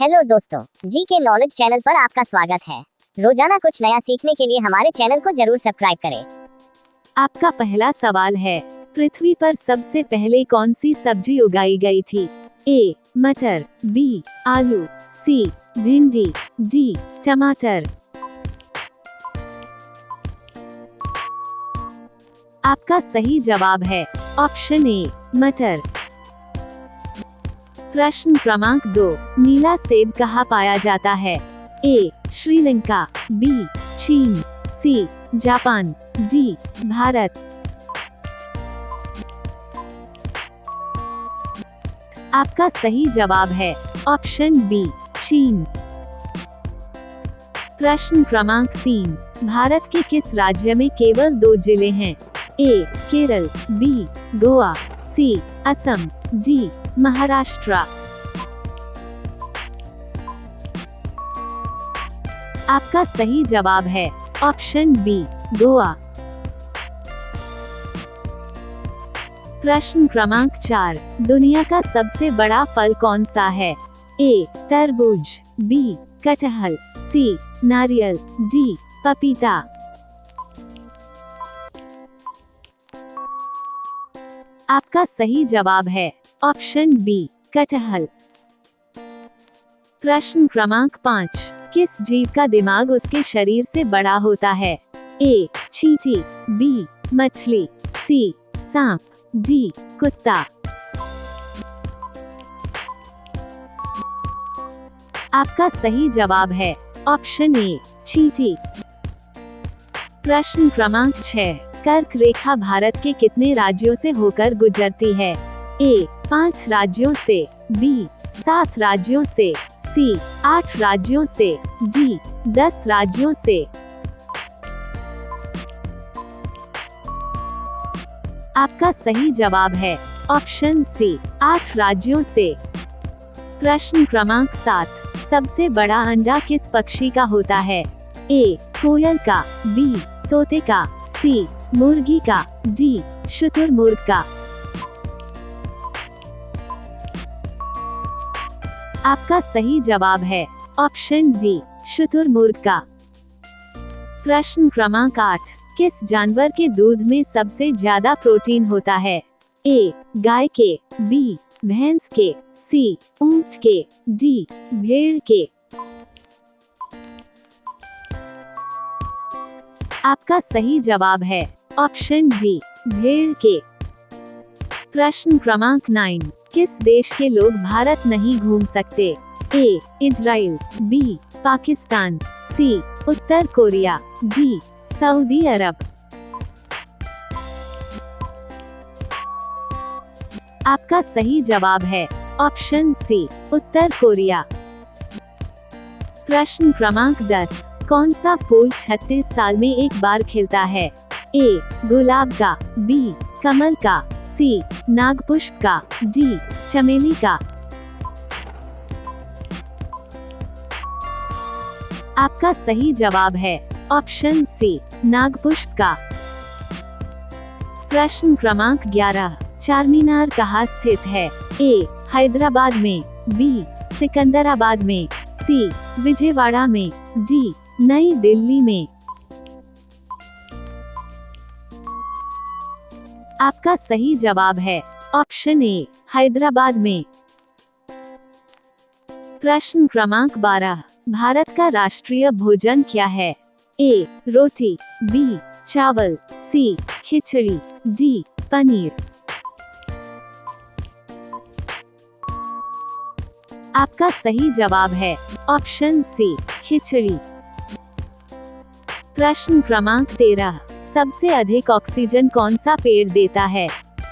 Hello दोस्तों, जी के knowledge channel पर आपका स्वागत है। रोजाना कुछ नया सीखने के लिए हमारे चैनल को जरूर सब्सक्राइब करें। आपका पहला सवाल है, पृथ्वी पर सबसे पहले कौन सी सब्जी उगाई गई थी? ए. मटर, बी. आलू, सी. भिंडी, डी. टमाटर। आपका सही जवाब है ऑप्शन ए, मटर। प्रश्न क्रमांक 2, नीला सेब कहाँ पाया जाता है? ए. श्रीलंका, बी. चीन, सी. Japan, D. भारत। आपका सही जवाब है ऑप्शन बी, चीन। प्रश्न क्रमांक 3, भारत के किस राज्य में केवल 2 जिले हैं? ए. केरल, बी. गोवा, सी. असम, डी. महाराष्ट्र। आपका सही जवाब है ऑप्शन बी, गोवा। प्रश्न क्रमांक 4, दुनिया का सबसे बड़ा फल कौन सा है? ए. तरबूज, बी. कटहल, सी. नारियल, डी. पपीता। आपका सही जवाब है ऑप्शन बी, कटहल। प्रश्न क्रमांक 5, किस जीव का दिमाग उसके शरीर से बड़ा होता है? ए. चींटी, बी. मछली, सी. सांप, डी. कुत्ता। आपका सही जवाब है ऑप्शन ए, चींटी। प्रश्न क्रमांक 6, कर्क रेखा भारत के कितने राज्यों से होकर गुजरती है? ए. 5 राज्यों से, बी. 7 राज्यों से, सी. 8 राज्यों से, डी. 10 राज्यों से। आपका सही जवाब है ऑप्शन सी, 8 राज्यों से। प्रश्न क्रमांक 7, सबसे बड़ा अंडा किस पक्षी का होता है? ए. कोयल का, बी. तोते का, सी. मुर्गी का, डी. शुतुरमुर्ग का। आपका सही जवाब है ऑप्शन डी, शुतुरमुर्ग का। प्रश्न क्रमांक 8, किस जानवर के दूध में सबसे ज्यादा प्रोटीन होता है? ए. गाय के, बी. भैंस के, सी. ऊंट के, डी. भेड़ के। आपका सही जवाब है ऑप्शन डी, भेड़ के। प्रश्न क्रमांक 9, किस देश के लोग भारत नहीं घूम सकते? A. Israel, B. Pakistan, C. उत्तर कोरिया, डी. Saudi Arab. आपका सही जवाब है ऑप्शन सी, उत्तर कोरिया। प्रश्न क्रमांक 10, कौन सा फूल 36 साल में एक बार खिलता है? ए. गुलाब का, बी. कमल का, सी. नागपुष्प का, डी. चमेली का। आपका सही जवाब है ऑप्शन सी, नागपुष्प का। प्रश्न क्रमांक 11, चारमीनार कहाँ स्थित है? ए. हैदराबाद में, बी. सिकंदराबाद में, सी. विजयवाड़ा में, डी. नई दिल्ली में। आपका सही जवाब है ऑप्शन ए, हैदराबाद में। प्रश्न क्रमांक 12, भारत का राष्ट्रीय भोजन क्या है? ए. रोटी, बी. चावल, सी. खिचड़ी, डी. पनीर। आपका सही जवाब है ऑप्शन सी, खिचड़ी। प्रश्न क्रमांक 13, सबसे अधिक ऑक्सीजन कौन सा पेड़ देता है?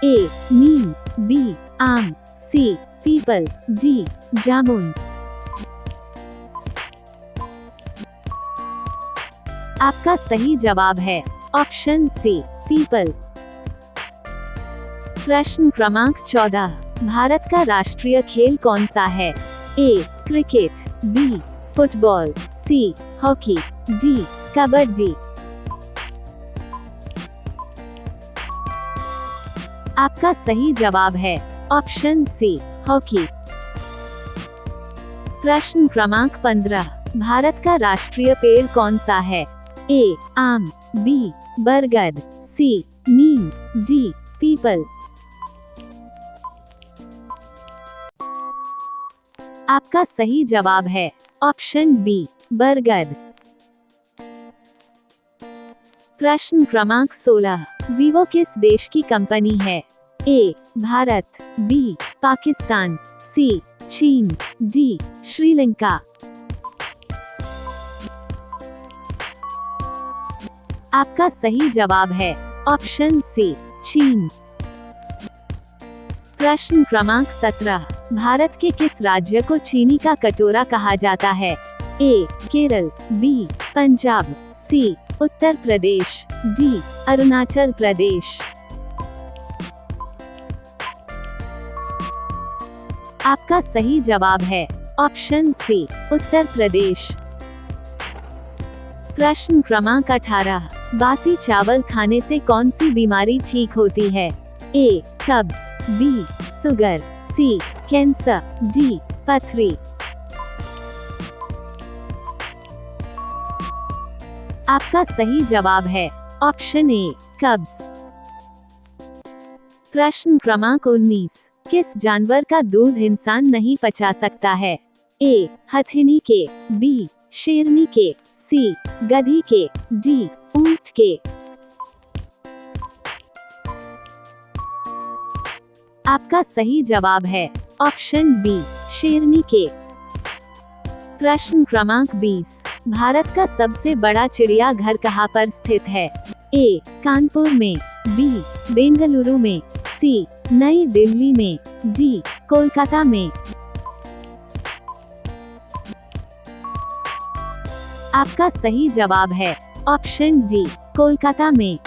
ए. नीम, बी. आम, सी. People, D. जामुन। आपका सही जवाब है ऑप्शन सी, पीपल। प्रश्न क्रमांक 14, भारत का राष्ट्रीय खेल कौन सा है? A. Cricket, B. Football, C. Hockey, D. Kabaddi. आपका सही जवाब है ऑप्शन सी, हॉकी। प्रश्न क्रमांक 15, भारत का राष्ट्रीय पेड़ कौन सा है? ए आम, बी बरगद, सी नीम, डी पीपल। आपका सही जवाब है ऑप्शन बी बरगद। प्रश्न क्रमांक 16, वीवो किस देश की कंपनी है? ए भारत, बी पाकिस्तान, सी चीन, डी श्रीलंका। आपका सही जवाब है ऑप्शन सी चीन। प्रश्न क्रमांक 17, भारत के किस राज्य को चीनी का कटोरा कहा जाता है? ए केरल, बी पंजाब, सी उत्तर प्रदेश, डी अरुणाचल प्रदेश। आपका सही जवाब है ऑप्शन सी उत्तर प्रदेश। प्रश्न क्रमांक 18, बासी चावल खाने से कौन सी बीमारी ठीक होती है? ए कब्ज, बी शुगर, सी कैंसर, डी पथरी। आपका सही जवाब है ऑप्शन ए कब्ज। प्रश्न क्रमांक 19, किस जानवर का दूध इंसान नहीं पचा सकता है? ए हथिनी के, बी शेरनी के, सी गधी के, डी ऊंट के। आपका सही जवाब है ऑप्शन बी शेरनी के। प्रश्न क्रमांक 20, भारत का सबसे बड़ा चिड़ियाघर कहाँ पर स्थित है? ए कानपुर में, बी बेंगलुरु में, सी नई दिल्ली में, डी कोलकाता में। आपका सही जवाब है ऑप्शन डी कोलकाता में।